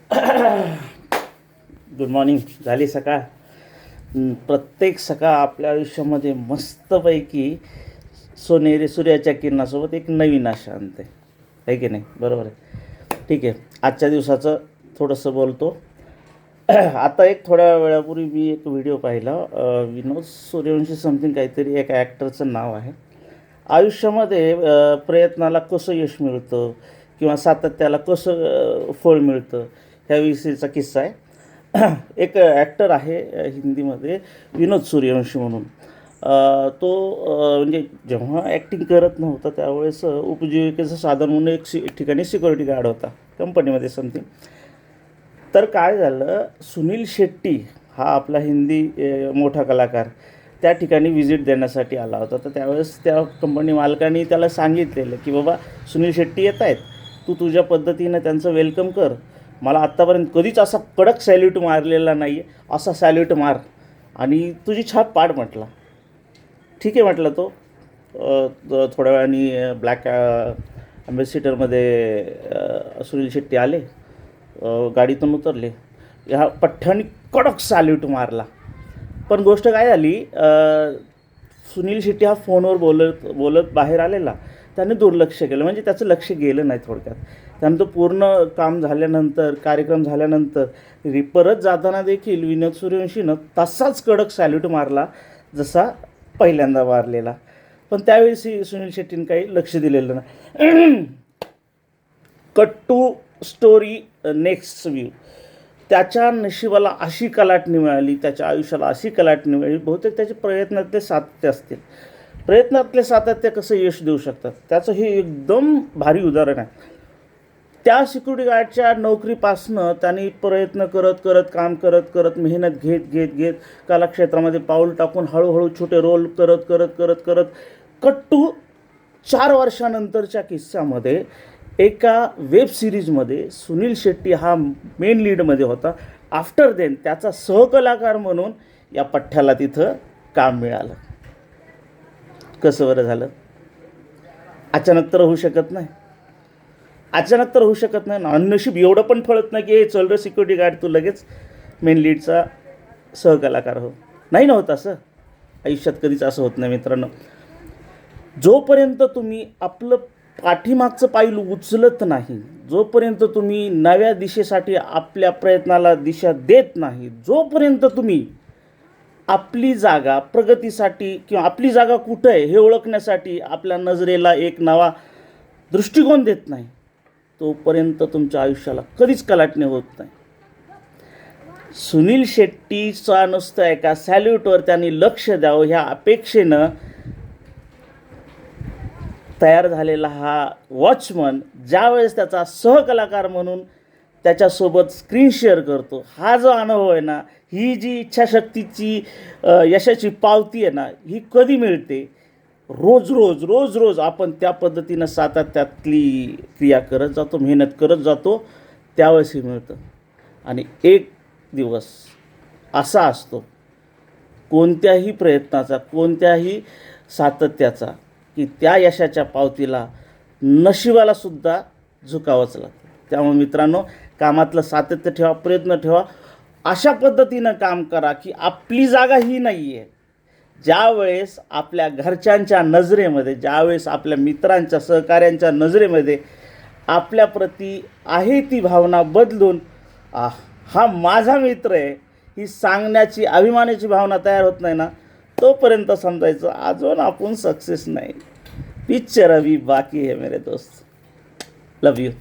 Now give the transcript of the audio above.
Good morning. झाली सकाळ. प्रत्येक सकाळ आपल्या आयुष्यामध्ये मस्तपैकी सोनेरी सूर्याच्या किरणासोबत एक नवीन आशा आणते, आहे की नाही? बरोबर आहे. ठीक आहे, आजच्या दिवसाचं थोडंसं बोलतो. आता एक थोड्या वेळापूर्वी मी एक व्हिडिओ पाहिला. विनोद सूर्यवंशी समथिंग काहीतरी एक ॲक्टरचं नाव आहे. आयुष्यामध्ये प्रयत्नाला कसं यश मिळतं किंवा सातत्याला कसं फळ मिळतं ह्याविषयीचा किस्सा आहे. एक ॲक्टर आहे हिंदीमध्ये, विनोद सूर्यवंशी म्हणून. तो म्हणजे जेव्हा ॲक्टिंग करत नव्हता त्यावेळेस उपजीविकेचं साधन म्हणून एक ठिकाणी सिक्युरिटी गार्ड होता कंपनीमध्ये समथिंग. तर काय झालं, सुनील शेट्टी हा आपला हिंदी मोठा कलाकार त्या ठिकाणी व्हिजिट देण्यासाठी आला होता. तर त्यावेळेस त्या कंपनी मालकाने त्याला सांगितलेलं की बाबा सुनील शेट्टी येत आहेत, तू तुझ्या पद्धतीनं त्यांचं वेलकम कर. मला आत्तापर्यंत कधीच असा कडक सॅल्यूट मारलेला नाही आहे, असा सॅल्यूट मार आणि तुझी छाप पाड म्हटला. ठीक आहे म्हटलं. तो थोड्या वेळाने ब्लॅक ॲम्बेसिडरमध्ये सुनील शेट्टी आले, गाडीतून उतरले, ह्या पठ्ठ्याने कडक सॅल्यूट मारला. पण गोष्ट काय झाली, सुनील शेट्टी हा फोनवर बोलत बाहेर आलेला. त्याने दुर्लक्ष केलं, म्हणजे त्याचं लक्ष गेलं नाही थोडक्यात. त्यानंतर पूर्ण काम झाल्यानंतर, कार्यक्रम झाल्यानंतर परत जाताना देखील विनोद सूर्यवंशीनं तसाच कडक सॅल्यूट मारला जसा पहिल्यांदा मारलेला. पण त्यावेळी सुनील शेट्टीनं काही लक्ष दिलेलं नाही. Cut to story next view. त्याच्या नशिबाला अशी कलाटणी मिळाली, त्याच्या आयुष्याला अशी कलाटणी मिळाली. बहुतेक त्याचे प्रयत्नातले सातत्य असतील. प्रयत्नातले सातत्य कसं यश देऊ शकतात त्याचं हे एकदम भारी उदाहरण आहे. त्या सिक्युरिटी गार्डच्या नोकरीपासनं त्यांनी प्रयत्न काम करत मेहनत घेत कलाक्षेत्रामध्ये पाऊल टाकून हळूहळू छोटे रोल करत कट टू 4 वर्षानंतरच्या किस्सामध्ये एका वेब सिरीजमध्ये सुनील शेट्टी हा मेन लीडमध्ये होता. आफ्टर देन त्याचा सहकलाकार म्हणून या पठ्ठ्याला तिथं काम मिळालं. कसं बरं झालं? अचानक तर होऊ शकत नाही. ना. नशीब एवढं पण फळत नाही की चल रे सिक्युरिटी गार्ड तू लगेच मेन लीडचा सहकलाकार हो. नाही ना होत असं. आयुष्यात कधीच असं होत नाही मित्रांनो. जोपर्यंत तुम्ही आपलं पाठीमागचं पाऊल उचलत नाही, जोपर्यंत तुम्ही नव्या दिशेसाठी आपल्या प्रयत्नाला दिशा देत नाही, जोपर्यंत तुम्ही आपली जागा प्रगतीसाठी किंवा आपली जागा कुठं आहे हे ओळखण्यासाठी आपल्या नजरेला एक नवा दृष्टिकोन देत नाही, तोपर्यंत तुमच्या आयुष्याला कधीच कलाटणी होत नाही. सुनील शेट्टीचा नुसतं एका सॅल्यूटवर त्यांनी लक्ष द्यावं ह्या अपेक्षेनं तयार झालेला हा वॉचमन ज्यावेळेस त्याचा सहकलाकार म्हणून त्याच्यासोबत स्क्रीन शेअर करतो, हा जो अनुभव आहे ना, ही जी इच्छाशक्तीची यशाची पावती आहे ना, ही कधी मिळते? रोज आपण त्या पद्धतीनं सातत्यातली क्रिया करत जातो, मेहनत करत जातो, त्यावेळेस हे मिळतं. आणि एक दिवस असा असतो कोणत्याही प्रयत्नाचा, कोणत्याही सातत्याचा, की त्या यशाच्या पावतीला नशिबालासुद्धा झुकावंच लागतं. त्यामुळे मित्रांनो, कामातलं सातत्य ठेवा, प्रयत्न ठेवा, अशा पद्धतीनं काम करा की आपली जागा ही नाही आहे. ज्यावेळेस आपल्या घरच्यांच्या नजरेमध्ये, ज्यावेळेस आपल्या मित्रांच्या सहकाऱ्यांच्या नजरेमध्ये आपल्याप्रती आहे ती भावना बदलून हा माझा मित्र आहे ही सांगण्याची, अभिमानाची भावना तयार होत नाही ना, तोपर्यंत समजायचं अजून आपण सक्सेस नाही. पिक्चर अभी बाकी है मेरे दोस्त. लव यू.